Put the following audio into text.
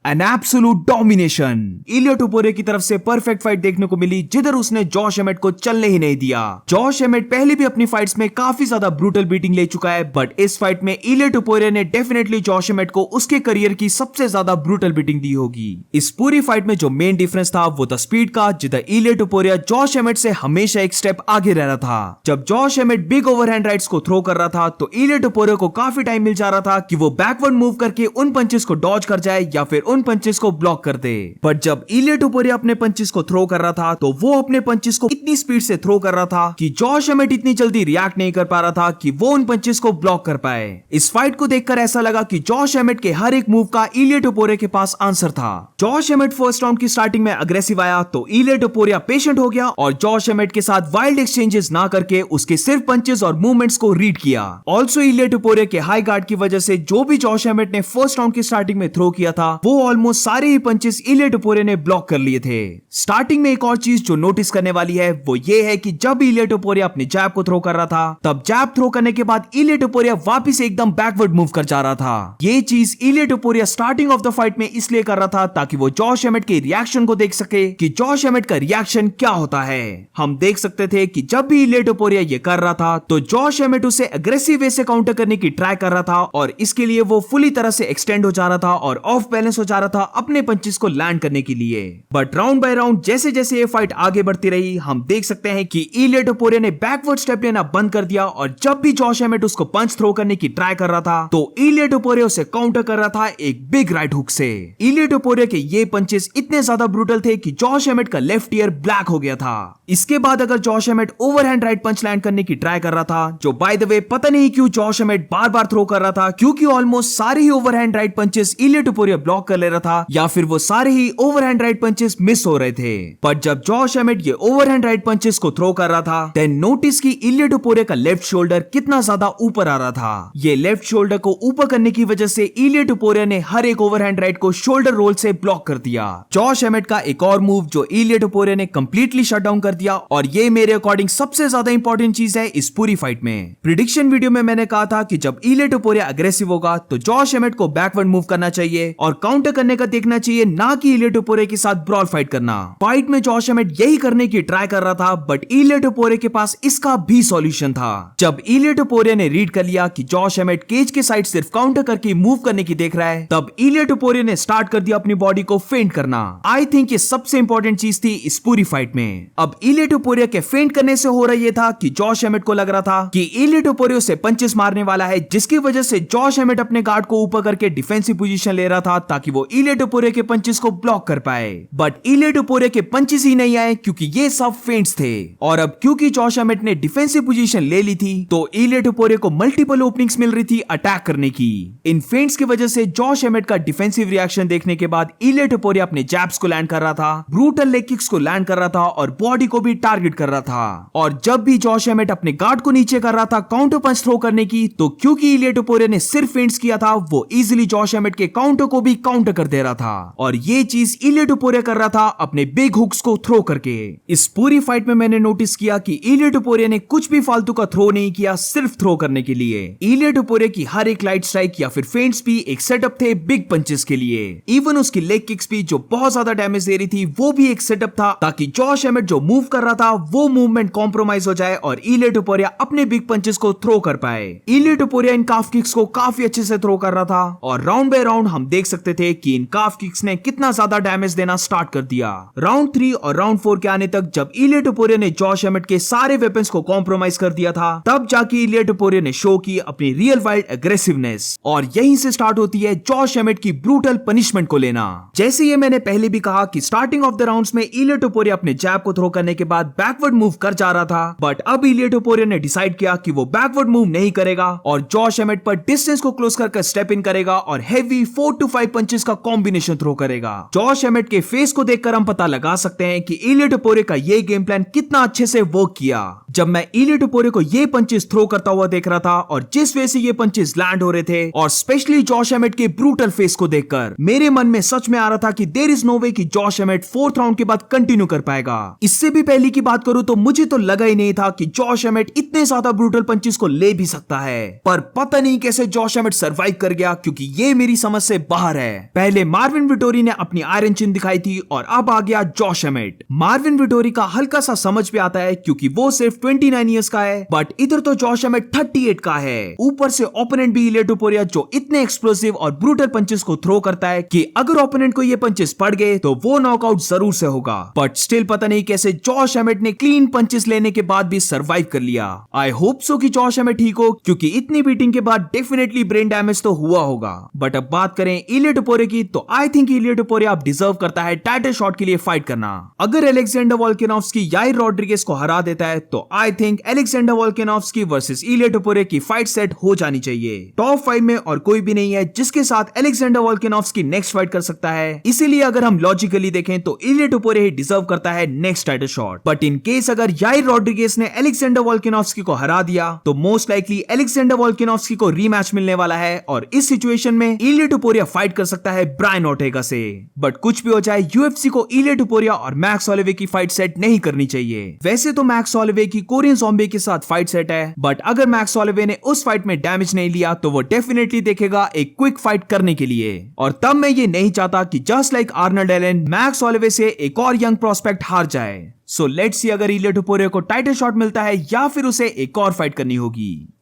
An absolute domination. इलिया टुपोरिया की तरफ से परफेक्ट फाइट देखने को मिली जिधर उसने जॉश एमेट को चलने ही नहीं दिया। जॉश एमेट पहले भी अपनी फाइट्स में काफी ज्यादा ब्रूटल बीटिंग ले चुका है, बट इस फाइट में इलिया टुपोरिया ने डेफिनेटली जॉश एमेट को उसके करियर की सबसे ज्यादा ब्रूटल बीटिंग दी होगी। इस पूरी फाइट में जो मेन डिफरेंस था वो था स्पीड का, जिधर इलिया टुपोरिया जॉश एमेट से हमेशा एक स्टेप आगे रह रहा था। जब जॉश एमेट बिग ओवरहैंड राइट्स को थ्रो कर रहा था तो इलिया टुपोरिया को काफी टाइम मिल जा रहा था कि वो बैकवर्ड मूव करके उन पंचेस को डॉज कर जाए या फिर उन पंचेस को ब्लॉक कर दे। बट जब इलिया टुपोरिया अपने पंचेस को थ्रो कर रहा था तो वो अपने पंचेस को इतनी स्पीड से थ्रो कर रहा था कि जॉश एमेट इतनी जल्दी रिएक्ट नहीं कर पा रहा था कि वो उन पंचेस को ब्लॉक कर पाए। इस फाइट को देखकर ऐसा लगा कि जॉश एमेट के हर एक मूव का इलिया टुपोरिया के पास आंसर था। जॉश एमेट फर्स्ट राउंड की स्टार्टिंग में अग्रेसिव आया तो इलिया टुपोरिया पेशेंट हो गया और जॉश एमेट के साथ वाइल्ड एक्सचेंजेस ना करके उसके सिर्फ पंचेस और मूवमेंट्स को रीड किया। ऑल्सो इलिया टुपोरिया के हाई गार्ड की वजह से जो भी जॉश एमेट ने फर्स्ट राउंड की स्टार्टिंग में थ्रो किया था वो ऑलमोस्ट सारे ही पंचेस इलिया टुपोरिया ने ब्लॉक कर लिए थे। स्टार्टिंग में एक और चीज जो नोटिस करने वाली है वो ये है कि जब इलिया टुपोरिया अपने जैब को थ्रो कर रहा था तब जैब थ्रो करने के बाद इलिया टुपोरिया वापस एकदम बैकवर्ड मूव कर जा रहा था। ये चीज Ilia Topuria starting of the fight में इसलिए कर रहा था ताकि वो जॉश एमेट के रिएक्शन को देख सके कि जॉश एमेट का रिएक्शन क्या होता है। हम देख सकते थे कि जब भी इलिया टुपोरिया ये कर रहा था तो जॉश एमेट उसे अग्रेसिव वे से काउंटर करने की ट्राई कर रहा था और इसके लिए वो फुली तरह से एक्सटेंड हो जा रहा था और ऑफ बैलेंस हो जा रहा था अपने पंचेस को लैंड करने के लिए। बट राउंड बाय राउंड जैसे जैसे ये फाइट आगे बढ़ती रही हम देख सकते हैं कि इलिया टुपोरिया ने बैकवर्ड स्टेप लेना बंद कर दिया और जब भी जॉश एमेट उसको पंच थ्रो करने की ट्राई कर रहा था तो इलिया टुपोरिया उसे काउंटर कर रहा था एक बिग राइट हुक से। इलिया टुपोरिया के ये पंचेस इतने ज्यादा ब्रूटल थे कि जॉश एमेट का लेफ्ट ईयर ब्लैक हो गया था। इसके बाद अगर जॉश एमेट ओवरहैंड राइट पंच लैंड करने की ट्राई कर रहा था, जो बाय द वे पता नहीं क्यों जॉश एमेट बार बार थ्रो कर रहा था क्योंकि ऑलमोस्ट सारे ही ओवरहैंड राइट पंचेस इलिया टुपोरिया ब्लॉक कर ले रहा था या फिर वो सारे ही ओवरहैंड राइट पंचेस मिस हो रहे थे। पर जब जॉश एमेट ये ओवरहैंड राइट पंचेस को थ्रो कर रहा था देन नोटिस की इलिया टुपोरिया का लेफ्ट शोल्डर कितना ज्यादा ऊपर आ रहा था। ये लेफ्ट शोल्डर को ऊपर करने की वजह से इलिया टुपोरिया ने हर एक ओवरहैंड राइट को शोल्डर रोल से ब्लॉक कर दिया। जॉश एमेट का एक और मूव जो इलिया टुपोरिया ने कंप्लीटली शट डाउन कर दिया और ये मेरे अकॉर्डिंग सबसे ज्यादा इंपॉर्टेंट चीज है इस पूरी फाइट में। प्रिडिक्शन वीडियो में मैंने कहा था कि जब इलिया टुपोरिया अग्रेसिव होगा तो जॉश एमेट को बैकवर्ड मूव करना चाहिए और काउंटर करने का देखना चाहिए, ना कि इलिया टुपोरिया के साथ ब्रॉल फाइट करना। फाइट में जॉश एमेट यही करने की ट्राई कर रहा था बट इलिया टुपोरिया के पास इसका भी सॉल्यूशन था। जब इलिया टुपोरिया ने रीड कर लिया कि जॉश एमेट केज के साइड सिर्फ काउंटर करके मूव करने की देख रहा है तब इलिया टुपोरिया ने स्टार्ट कर दिया अपनी बॉडी को फेंट करना। आई थिंक ये सबसे इंपॉर्टेंट चीज थी इस पूरी फाइट में। अब इलिया टुपोरिया के फेंट करने से हो रहा ये था कि जॉश एमेट को लग रहा था कि इलिया टुपोरिया से पंचेस मारने वाला है, जिसकी वजह से जॉश एमेट अपने गार्ड को ऊपर करके डिफेंसिव पोजीशन ले रहा था ताकि वो इलिया टुपोरिया के पंचेस को ब्लॉक कर पाए। बट इलिया टुपोरिया के पंचेस ही नहीं आए क्योंकि ये सब फेंट्स थे। और अब क्योंकि जॉश एमेट ने डिफेंसिव पोजीशन ले ली थी तो इलिया टुपोरिया को मल्टीपल ओपनिंग्स मिल रही थी अटैक करने की। इन फेंट्स की वजह से जॉश एमेट का डिफेंसिव रिएक्शन देखने के बाद इलिया टुपोरिया अपने जैब्स को लैंड कर रहा था, ब्रूटल लेग किक्स को लैंड कर रहा था और बॉडी को भी टारगेट कर रहा था। और जब भी जॉश एमेट अपने गार्ड को नीचे कर रहा था काउंटर पंच थ्रो करने की तो क्योंकि इलिया टुपोरिया ने सिर्फ फेंट्स किया था वो इजीली जॉश एमेट के काउंटर को भी काउंटर कर दे रहा था। और ये चीज इलिया टुपोरिया कर रहा था अपने बिग हुक्स को थ्रो करके। इस पूरी फाइट में मैंने नोटिस किया कि इलिया टुपोरिया ने कुछ भी फालतू का थ्रो नहीं किया सिर्फ थ्रो करने के लिए। इलिया टुपोरिया की हर एक लाइट स्ट्राइक या फिर फेंट्स भी एक सेटअप थे बिग पंचेस के लिए। इवन उसकी लेग किक्स भी जो बहुत ज्यादा डैमेज दे रही थी वो भी एक सेटअप था ताकि जॉश एमेट जो मूव कर रहा था वो मूवमेंट कॉम्प्रोमाइज हो जाए और इलिया टुपोरिया अपने बिग पंचेस को थ्रो कर पाए। इलिया टुपोरिया इन काफ किक्स को काफी अच्छे से थ्रो कर रहा था और राउंड बाय राउंड हम देख सकते थे कि इन काफ किक्स ने कितना ज्यादा डैमेज देना स्टार्ट कर दिया। राउंड 3 और राउंड 4 के आने तक जब इलिया टुपोरिया ने जॉश एमेट के सारे वेपन्स को कॉम्प्रोमाइज कर दिया था तब जाके इलिया टुपोरिया ने शो की अपनी रियल वाइल्ड एग्रेसिवनेस और यहीं से स्टार्ट होती है जॉश एमेट की ब्रूटल पनिशमेंट को लेना। जैसे ये मैंने पहले भी कहा कि स्टार्टिंग ऑफ द राउंड्स में इलिया टुपोरिया अपने जैब को थ्रो करने के बाद बैकवर्ड मूव कर जा रहा था बट अब इलिया टुपोरिया ने डिसाइड किया कि वो बैकवर्ड मूव नहीं करेगा और जॉश एमेट पर डिस्टेंस को क्लोज कर स्टेप इन करेगा और हेवी 4 to 5 पंचेस का कॉम्बिनेशन थ्रो करेगा। जॉश एमेट के फेस को देखकर हम पता लगा सकते हैं कि इलिया टुपोरिया का ये गेम प्लान कितना अच्छे से वर्क किया। जब मैं इलिया टुपोरिया को ये पंचेस थ्रो करता हुआ देख रहा था और जिस वे से ये पंचेस लैंड हो रहे थे और स्पेशली जॉश एमेट के ब्रूटल फेस को देखकर मेरे मन में सच में आ रहा था कि देयर इज नो वे कि जॉश एमेट 4th राउंड के बाद कंटिन्यू कर पाएगा। इससे भी पहले की बात करूं तो मुझे तो लगा ही नहीं था कि जॉश एमेट इतने ज्यादा ब्रूटल पंचेस को ले भी सकता है, पर पता नहीं कैसे जॉश एमेट सर्वाइव कर गया क्योंकि ये मेरी समझ से बाहर है। पहले मार्विन विटोरी ने अपनी आयरन चिन दिखाई थी और अब आ गया जॉश एमेट। मार्विन विटोरी का हल्का सा समझ पे आता है क्योंकि वो सिर्फ 29 इयर्स का है, बट इधर तो जॉश एमेट 38 का है। ऊपर से ओपोनेंट भी इलिया टुपुरिया जो इतने एक्सप्लोसिव और ब्रूटल पंचेस को थ्रो करता है कि अगर ओपोनेंट को ये पंचेस पड़ गए तो वो नॉकआउट जरूर से होगा। बट स्टिल पता नहीं कैसे जॉश एमेट ने क्लीन पंचेस लेने के बाद भी सरवाइव कर लिया। आई होप सो कि जॉश एमेट ठीक हो, क्योंकि इतनी बीटिंग के बाद डेफिनेटली ब्रेन डैमेज तो हुआ होगा। बट अब बात करें इलिया टुपुरिया की, तो आई थिंक इलिया टुपुरिया अब डिजर्व करता है टाइटल शॉट के लिए फाइट करना। अगर अलेक्जेंडर वोल्कानोव्स्की याइर रॉड्रिगेज को हरा देता है तो I think Alexander Volkanovski versus Ilia Topuria की फाइट सेट हो जानी चाहिए। टॉप 5 में और कोई भी नहीं है जिसके साथ अलेक्जेंडर वोल्कानोव्स्की नेक्स्ट फाइट कर सकता है। इसीलिए अगर हम लॉजिकली देखें तो इलिया टुपुरिया ही डिजर्व करता है next title shot. But in case अगर याइर रॉड्रिगेज ने अलेक्जेंडर वोल्कानोव्स्की को हरा दिया तो मोस्ट लाइकली अलेक्जेंडर वोल्कानोव्स्की को रीमैच मिलने वाला है और इस सिचुएशन में इलिया टुपुरिया फाइट कर सकता है ब्रायन ओर्टेगा से। बट कुछ भी हो जाए, यूएफसी को इलिया टुपुरिया और मैक्स होलोवे की फाइट सेट नहीं करनी चाहिए। वैसे तो मैक्स होलोवे की कोरियन ज़ॉम्बी के साथ फाइट सेट है, बट अगर मैक्स होलोवे ने उस फाइट में डैमेज नहीं लिया तो वो डेफिनेटली देखेगा एक क्विक फाइट करने के लिए। और तब मैं ये नहीं चाहता कि just like Arnold Allen Max Holloway से एक और यंग प्रोस्पेक्ट हार जाए। सो लेट्स सी अगर इलिया टुपुरिया को टाइटल शॉट मिलता है या फिर उसे एक और फाइट करनी होगी।